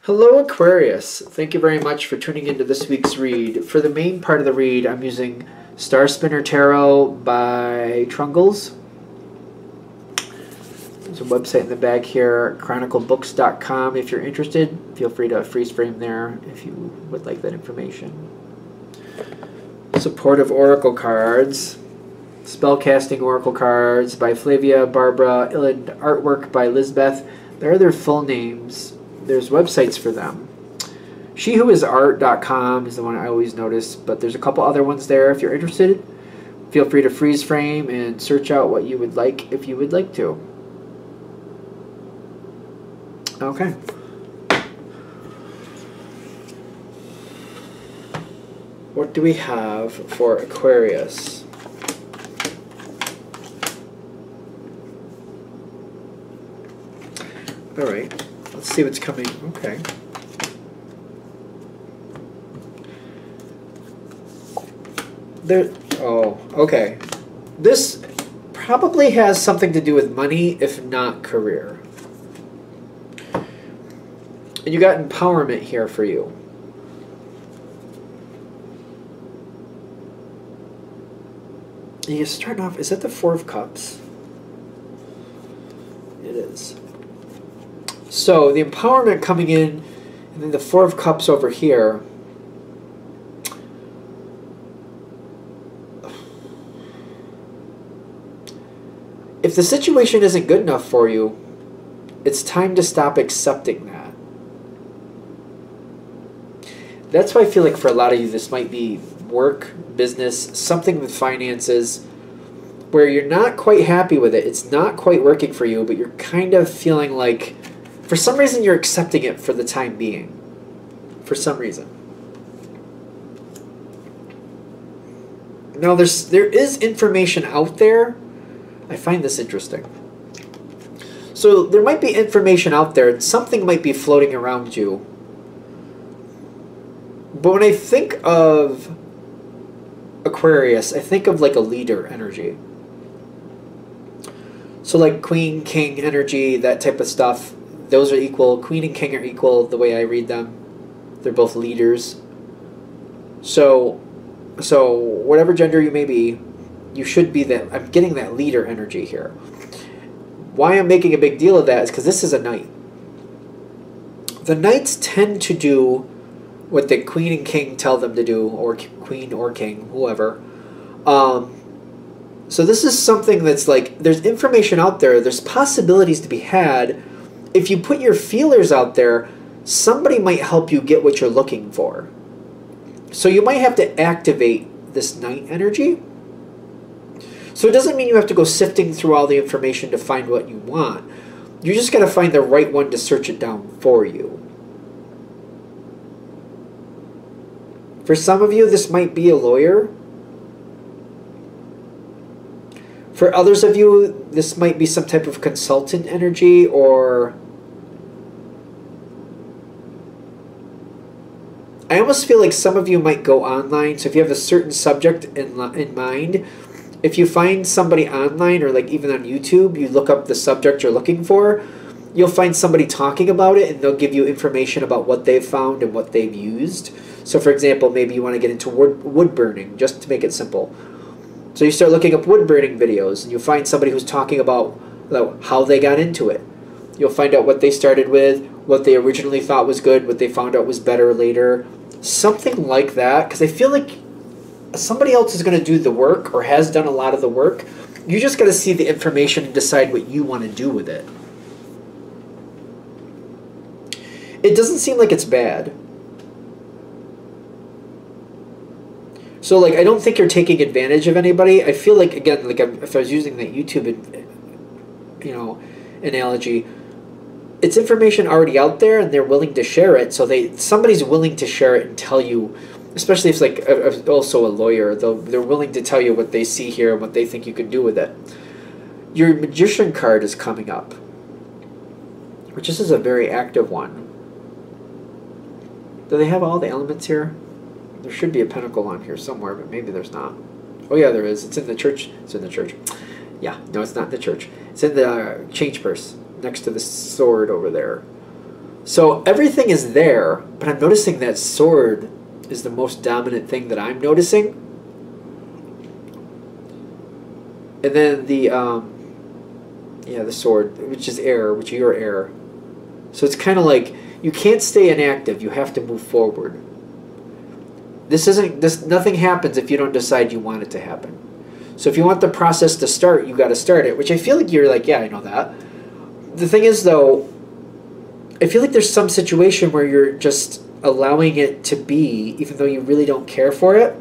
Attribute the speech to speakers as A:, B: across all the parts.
A: Hello Aquarius, thank you very much for tuning into this week's read. For the main part of the read, I'm using Star Spinner Tarot by Trungles. There's a website in the back here, chroniclebooks.com. If you're interested, feel free to freeze frame there if you would like that information. Supportive Oracle cards, Spellcasting Oracle cards by Flavia, Barbara, and artwork by Lizbeth. There are their full names. There's websites for them. SheWhoIsArt.com is the one I always notice, but there's a couple other ones there. If you're interested, feel free to freeze frame and search out what you would like if you would like to. Okay. What do we have for Aquarius? All right. Let's see what's coming. Okay. Oh, okay. This probably has something to do with money, if not career. And you got empowerment here for you. And you're starting off, is that the Four of Cups? It is. So the empowerment coming in, and then the Four of Cups over here. If the situation isn't good enough for you, it's time to stop accepting that. That's why I feel like for a lot of you this might be work, business, something with finances, where you're not quite happy with it. It's not quite working for you, but you're kind of feeling like for some reason you're accepting it for the time being. For some reason. Now there is information out there. I find this interesting. So there might be information out there and something might be floating around you. But when I think of Aquarius, I think of like a leader energy. So like Queen, King energy, that type of stuff. Those are equal. Queen and King are equal the way I read them. They're both leaders. So whatever gender you may be, you should be that. I'm getting that leader energy here. Why I'm making a big deal of that is because this is a knight. The knights tend to do what the Queen and King tell them to do, or Queen or King, whoever. So this is something that's like, there's information out there, there's possibilities to be had. If you put your feelers out there, somebody might help you get what you're looking for. So you might have to activate this knight energy. So it doesn't mean you have to go sifting through all the information to find what you want. You just got to find the right one to search it down for you. For some of you, this might be a lawyer. For others of you, this might be some type of consultant energy, or I almost feel like some of you might go online. So if you have a certain subject in mind, if you find somebody online or like even on YouTube, you look up the subject you're looking for, you'll find somebody talking about it and they'll give you information about what they've found and what they've used. So for example, maybe you want to get into wood burning, just to make it simple. So you start looking up wood burning videos and you'll find somebody who's talking about how they got into it. You'll find out what they started with, what they originally thought was good, what they found out was better later. Something like that, because I feel like somebody else is going to do the work or has done a lot of the work. You just got to see the information and decide what you want to do with it. It doesn't seem like it's bad. So like, I don't think you're taking advantage of anybody. I feel like, again, like if I was using that YouTube, analogy, it's information already out there and they're willing to share it. So somebody's willing to share it and tell you, especially if it's like also a lawyer, they're willing to tell you what they see here and what they think you can do with it. Your Magician card is coming up, which this is a very active one. Do they have all the elements here? There should be a pentacle on here somewhere, but maybe there's not. Oh yeah, there is. It's in the church. It's in the church. Yeah, no, it's not in the church. It's in the change purse next to the sword over there. So everything is there, but I'm noticing that sword is the most dominant thing that I'm noticing. And then the sword, which is air, which you're air. So it's kind of like you can't stay inactive. You have to move forward. Nothing happens if you don't decide you want it to happen. So if you want the process to start, you got to start it, which I feel like you're like, yeah, I know that. The thing is, though, I feel like there's some situation where you're just allowing it to be, even though you really don't care for it.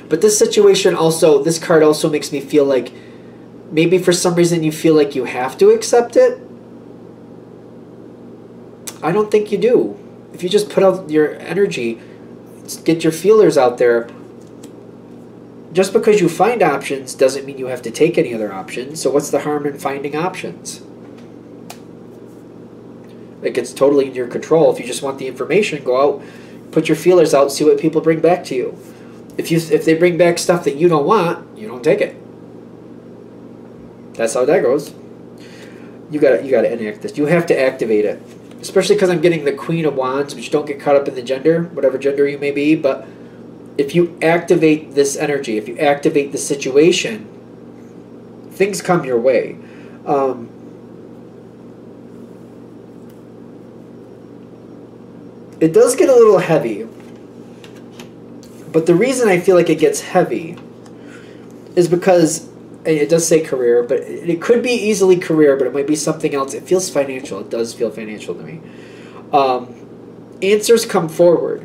A: But this situation also, this card also makes me feel like maybe for some reason you feel like you have to accept it. I don't think you do. If you just put out your energy, get your feelers out there. Just because you find options doesn't mean you have to take any other options. So what's the harm in finding options? Like, it's totally in your control. If you just want the information, go out, put your feelers out, see what people bring back to you. If they bring back stuff that you don't want, you don't take it. That's how that goes. You gotta enact this. You have to activate it. Especially because I'm getting the Queen of Wands, which don't get caught up in the gender, whatever gender you may be, but if you activate this energy, if you activate the situation, things come your way. It does get a little heavy, but the reason I feel like it gets heavy is because, and it does say career, but it could be easily career, but it might be something else. It feels financial. It does feel financial to me. Answers come forward.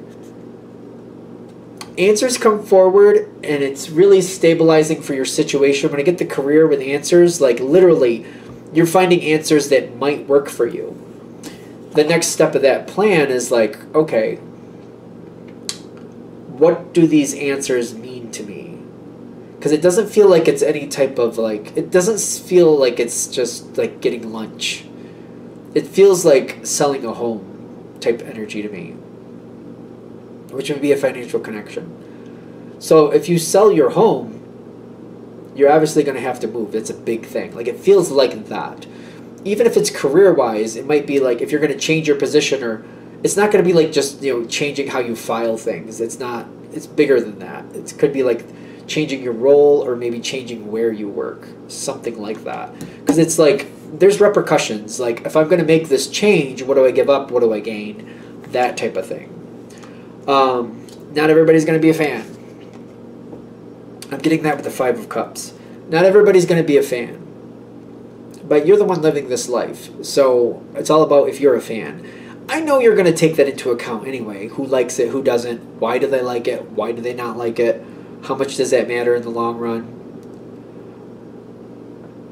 A: Answers come forward, and it's really stabilizing for your situation. When I get the career with answers, like literally, you're finding answers that might work for you. The next step of that plan is like, okay, what do these answers mean to me? Because it doesn't feel like it's any type of like, it doesn't feel like it's just like getting lunch. It feels like selling a home type energy to me, which would be a financial connection. So if you sell your home, you're obviously going to have to move. It's a big thing. Like, it feels like that. Even if it's career-wise, it might be like if you're going to change your position, or it's not going to be like just, changing how you file things. It's not, it's bigger than that. It could be like changing your role, or maybe changing where you work, something like that. Because it's like, there's repercussions. Like, if I'm going to make this change, what do I give up? What do I gain? That type of thing. Not everybody's going to be a fan. I'm getting that with the Five of Cups. Not everybody's going to be a fan. But you're the one living this life. So it's all about if you're a fan. I know you're going to take that into account anyway. Who likes it? Who doesn't? Why do they like it? Why do they not like it? How much does that matter in the long run?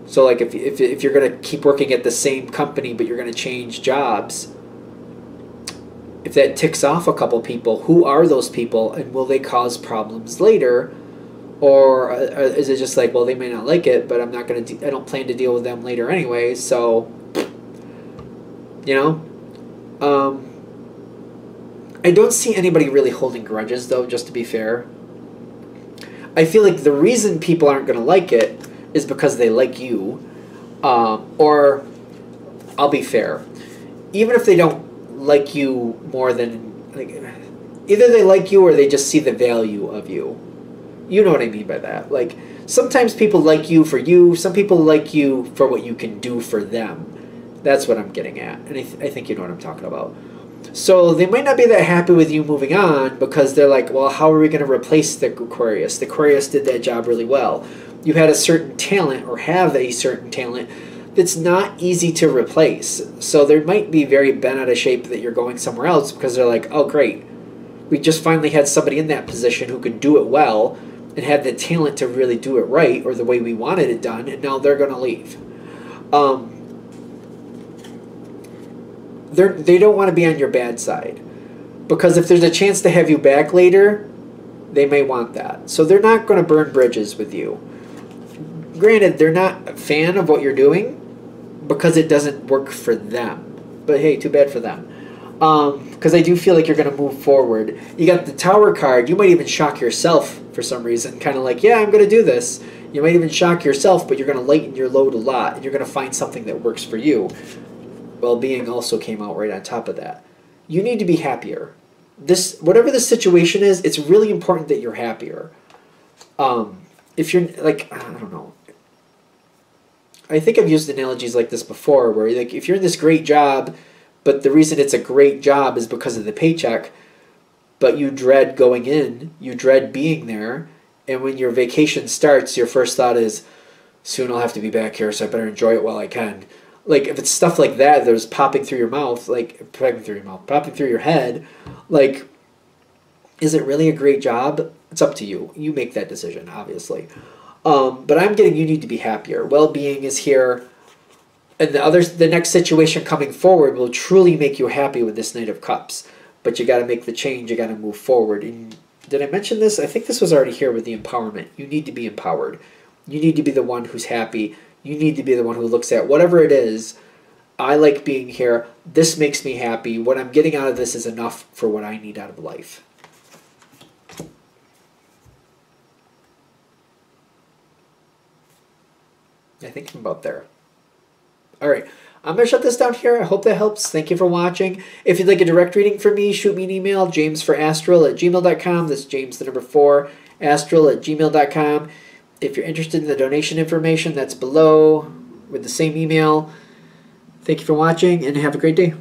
A: So like if you're going to keep working at the same company but you're going to change jobs, if that ticks off a couple people, who are those people, and will they cause problems later? Or is it just like, well, they may not like it, but I'm not going to I don't plan to deal with them later anyway, so I don't see anybody really holding grudges, though, just to be fair. I feel like the reason people aren't going to like it is because they like you. Or, I'll be fair, even if they don't like you more than, like, either they like you or they just see the value of you. You know what I mean by that. Like, sometimes people like you for you. Some people like you for what you can do for them. That's what I'm getting at. And I think you know what I'm talking about. So they might not be that happy with you moving on because they're like, well, how are we going to replace the Aquarius? The Aquarius did that job really well. You had a certain talent, or have a certain talent, that's not easy to replace. So they might be very bent out of shape that you're going somewhere else because they're like, oh, great. We just finally had somebody in that position who could do it well and had the talent to really do it right, or the way we wanted it done, and now they're going to leave. They don't want to be on your bad side, because if there's a chance to have you back later, they may want that. So they're not going to burn bridges with you. Granted, they're not a fan of what you're doing because it doesn't work for them. But hey, too bad for them. Because I do feel like you're going to move forward. You got the Tower card. You might even shock yourself for some reason. Kind of like, yeah, I'm going to do this. You might even shock yourself, but you're going to lighten your load a lot. And you're going to find something that works for you. well-being also came out right on top of that. You need to be happier. This, whatever the situation is, it's really important that you're happier. If you're like, I don't know. I think I've used analogies like this before, where like if you're in this great job, but the reason it's a great job is because of the paycheck, but you dread going in, you dread being there, and when your vacation starts, your first thought is, soon I'll have to be back here, so I better enjoy it while I can. Like, if it's stuff like that that's popping through your mouth, popping through your head, like, is it really a great job? It's up to you. You make that decision, obviously. But I'm getting you need to be happier. Well-being is here. And the next situation coming forward will truly make you happy with this Knight of Cups. But you got to make the change. You got to move forward. And did I mention this? I think this was already here with the empowerment. You need to be empowered. You need to be the one who's happy. You need to be the one who looks at whatever it is. I like being here. This makes me happy. What I'm getting out of this is enough for what I need out of life. I think I'm about there. All right. I'm going to shut this down here. I hope that helps. Thank you for watching. If you'd like a direct reading from me, shoot me an email, jamesforastral@gmail.com. That's James, the number 4, astral@gmail.com. If you're interested in the donation information, that's below with the same email. Thank you for watching, and have a great day.